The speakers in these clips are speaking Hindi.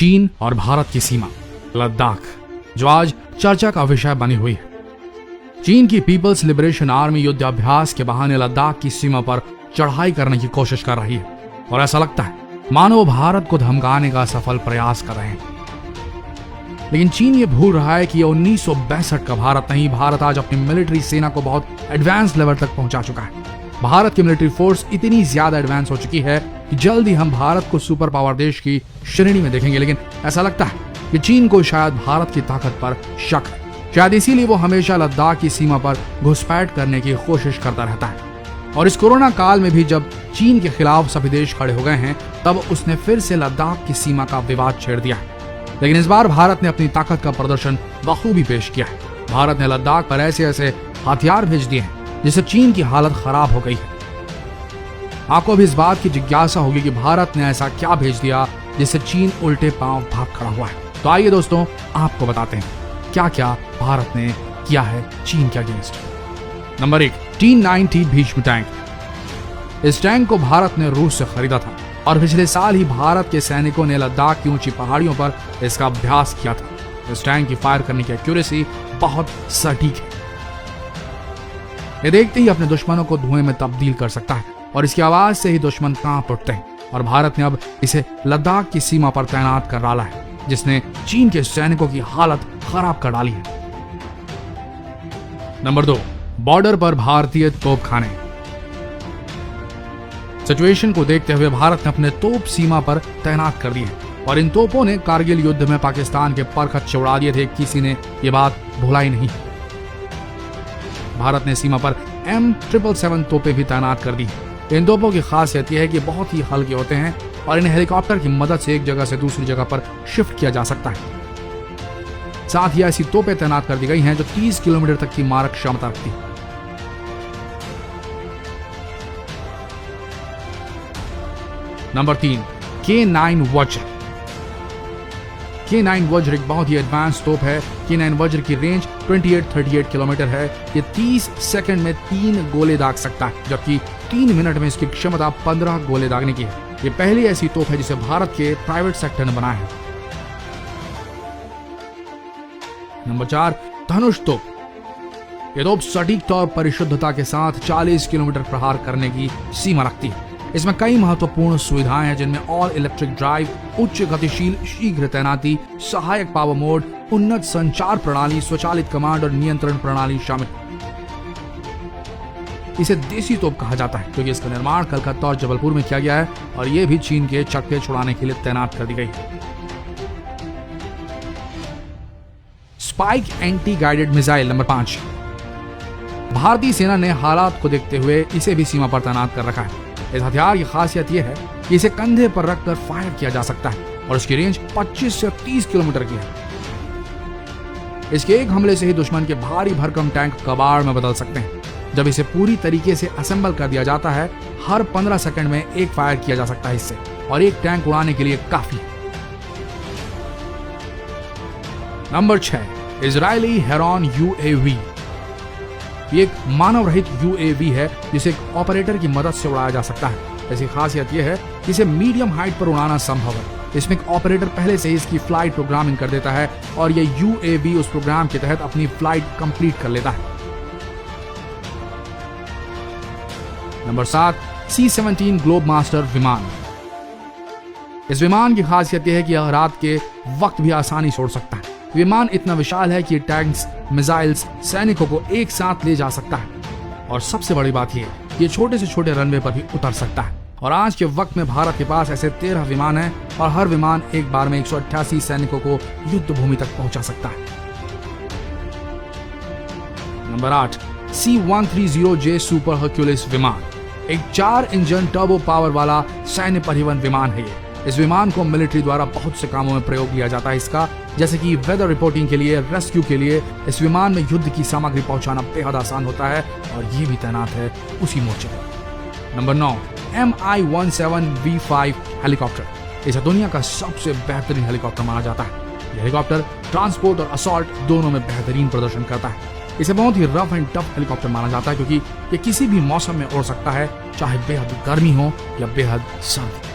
चीन और भारत की सीमा लद्दाख, जो आज चर्चा का विषय बनी हुई है। चीन की पीपल्स लिबरेशन आर्मी युद्धाभ्यास के बहाने लद्दाख की सीमा पर चढ़ाई करने की कोशिश कर रही है और ऐसा लगता है मानो वो भारत को धमकाने का सफल प्रयास कर रहे हैं। लेकिन चीन ये भूल रहा है कि ये 1962 का भारत नहीं, भारत आज अपनी मिलिट्री सेना को बहुत एडवांस लेवल तक पहुंचा चुका है। भारत की मिलिट्री फोर्स इतनी ज्यादा एडवांस हो चुकी है कि जल्द ही हम भारत को सुपर पावर देश की श्रेणी में देखेंगे। लेकिन ऐसा लगता है कि चीन को शायद भारत की ताकत पर शक है, शायद इसीलिए वो हमेशा लद्दाख की सीमा पर घुसपैठ करने की कोशिश करता रहता है। और इस कोरोना काल में भी जब चीन के खिलाफ सभी देश खड़े हो गए हैं, तब उसने फिर से लद्दाख की सीमा का विवाद छेड़ दिया है। लेकिन इस बार भारत ने अपनी ताकत का प्रदर्शन बखूबी पेश किया है। भारत ने लद्दाख पर ऐसे ऐसे हथियार भेज दिए हैं जिससे चीन की हालत खराब हो गई है। आपको भी इस बात की जिज्ञासा होगी कि भारत ने ऐसा क्या भेज दिया जिससे चीन उल्टे पांव भाग खड़ा हुआ है। तो आइए दोस्तों, आपको बताते हैं क्या क्या भारत ने किया है चीन के against. Number 1, T-90 Bhishma tank. इस टैंक को भारत ने रूस से खरीदा था और पिछले साल ही भारत के सैनिकों ने लद्दाख की ऊंची पहाड़ियों पर इसका अभ्यास किया था। इस टैंक की फायर करने की एक्यूरेसी बहुत सटीक है। ये देखते ही अपने दुश्मनों को धुएं में तब्दील कर सकता है और इसकी आवाज से ही दुश्मन कांप उठते हैं। और भारत ने अब इसे लद्दाख की सीमा पर तैनात कर डाला है, जिसने चीन के सैनिकों की हालत खराब कर डाली है। नंबर 2, बॉर्डर पर भारतीय तोपखाने। सिचुएशन को देखते हुए भारत ने अपने तोप सीमा पर तैनात कर दिए हैं और इन तोपों ने कारगिल युद्ध में पाकिस्तान के पर खच्चे उड़ा दिए थे। किसी ने ये बात भुलाई नहीं। भारत ने सीमा पर M777 तोपें भी तैनात कर दी। इन तोपों की खासियत यह है कि बहुत ही हल्के होते हैं और इन्हें हेलीकॉप्टर की मदद से एक जगह से दूसरी जगह पर शिफ्ट किया जा सकता है। साथ ही ऐसी तोपें तैनात कर दी गई हैं जो 30 किलोमीटर तक की मारक क्षमता रखती है। नंबर 3, K9 वज्र। K9 वज्र एक बहुत ही एडवांस तोप है। K9 वज्र की रेंज 28-38 किलोमीटर है। ये 30 सेकंड में 3 गोले दाग सकता है, जबकि 3 मिनट में इसकी क्षमता 15 गोले दागने की है। ये पहली ऐसी तोप है जिसे भारत के प्राइवेट सेक्टर ने बनाया है। नंबर 4, धनुष तोप। ये तोप सटीक तौर पर परिशुद्धता के साथ 40 किलोमीटर प्रहार करने की सीमा रखती है। इसमें कई महत्वपूर्ण सुविधाएं हैं, जिनमें ऑल इलेक्ट्रिक ड्राइव, उच्च गतिशील शीघ्र तैनाती, सहायक पावर मोड, उन्नत संचार प्रणाली, स्वचालित कमांड और नियंत्रण प्रणाली शामिल। इसे देसी तोप कहा जाता है क्योंकि इसका निर्माण कलकत्ता और जबलपुर में किया गया है और यह भी चीन के चक्के छुड़ाने के लिए तैनात कर दी गई है। Spike anti guided missile. Number 5, भारतीय सेना ने हालात को देखते हुए इसे भी सीमा पर तैनात कर रखा है। इस हथियार की खासियत यह है कि इसे कंधे पर रखकर फायर किया जा सकता है और इसकी रेंज 25 से 30 किलोमीटर की है। इसके एक हमले से ही दुश्मन के भारी भरकम टैंक कबाड़ में बदल सकते हैं। जब इसे पूरी तरीके से असेंबल कर दिया जाता है, हर 15 सेकंड में एक फायर किया जा सकता है इससे, और एक टैंक उड़ाने के लिए काफी है। Number 6, Israeli heron UAV। ये एक मानव रहित UAV है जिसे एक ऑपरेटर की मदद से उड़ाया जा सकता है। इसकी खासियत यह है कि इसे मीडियम हाइट पर उड़ाना संभव है। इसमें एक ऑपरेटर पहले से ही इसकी फ्लाइट प्रोग्रामिंग कर देता है और यह UAV उस प्रोग्राम के तहत अपनी फ्लाइट कंप्लीट कर लेता है। नंबर 7, C-17 ग्लोबमास्टर विमान। इस विमान की खासियत यह है कि यह रात के वक्त भी आसानी से उड़ सकता है। विमान इतना विशाल है कि टैंक्स, मिसाइल्स, सैनिकों को एक साथ ले जा सकता है और सबसे बड़ी बात यह, ये छोटे से छोटे रनवे पर भी उतर सकता है। और आज के वक्त में भारत के पास ऐसे 13 विमान हैं और हर विमान एक बार में 188 सैनिकों को युद्ध भूमि तक पहुंचा सकता है। नंबर 8, C-130J सुपर हर्क्यूलिस विमान। एक 4 इंजन टर्बो पावर वाला सैन्य परिवहन विमान है ये। इस विमान को मिलिट्री द्वारा बहुत से कामों में प्रयोग लिया जाता है इसका, जैसे कि वेदर रिपोर्टिंग के लिए, रेस्क्यू के लिए। इस विमान में युद्ध की सामग्री पहुंचाना बेहद आसान होता है और ये भी तैनात है उसी मोर्चे पर। Number 9, Mi-17V5 helicopter. इसे दुनिया का सबसे बेहतरीन हेलीकॉप्टर माना जाता है। यह हेलीकॉप्टर ट्रांसपोर्ट और असॉल्ट दोनों में बेहतरीन प्रदर्शन करता है। इसे बहुत ही रफ एंड टफ हेलीकॉप्टर माना जाता है क्योंकि ये किसी भी मौसम में उड़ सकता है, चाहे बेहद गर्मी हो या बेहद सर्दी।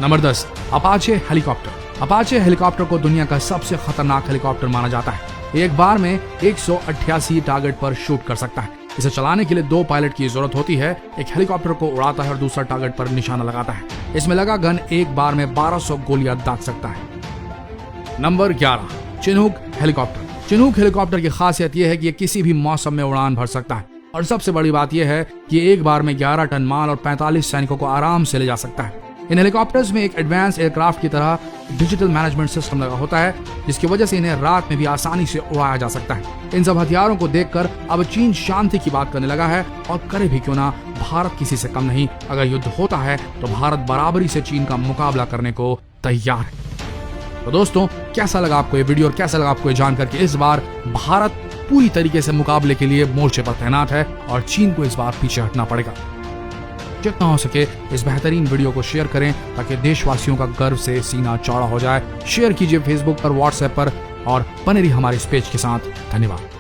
Number 10, Apache helicopter. Apache helicopter को दुनिया का सबसे खतरनाक हेलीकॉप्टर माना जाता है। एक बार में 188 टारगेट पर शूट कर सकता है। इसे चलाने के लिए 2 पायलट की जरूरत होती है। एक हेलीकॉप्टर को उड़ाता है और दूसरा टारगेट पर निशाना लगाता है। इसमें लगा गन एक बार में 1200 गोलियां दाग सकता है। Number 11, Chinook helicopter. Chinook helicopter की खासियत यह है कि यह किसी भी मौसम में उड़ान भर सकता है और सबसे बड़ी बात यह है कि एक बार में 11 टन माल और 45 सैनिकों को आराम से ले जा सकता है। इन हेलीकॉप्टर्स में एक एडवांस एयरक्राफ्ट की तरह डिजिटल मैनेजमेंट सिस्टम लगा होता है, जिसकी वजह से इन्हें रात में भी आसानी से उड़ाया जा सकता है। इन सब हथियारों को देखकर अब चीन शांति की बात करने लगा है और करे भी क्यों ना, भारत किसी से कम नहीं। अगर युद्ध होता है तो भारत बराबरी से चीन का मुकाबला करने को तैयार है। तो दोस्तों, कैसा लगा आपको ये वीडियो और कैसा लगा आपको ये जानकर कि इस बार भारत पूरी तरीके से मुकाबले के लिए मोर्चे पर तैनात है और चीन को इस बार पीछे हटना पड़ेगा। जितना हो सके इस बेहतरीन वीडियो को शेयर करें ताकि देशवासियों का गर्व से सीना चौड़ा हो जाए। शेयर कीजिए फेसबुक पर, व्हाट्सएप पर और बने रहिए हमारे इस पेज के साथ। धन्यवाद।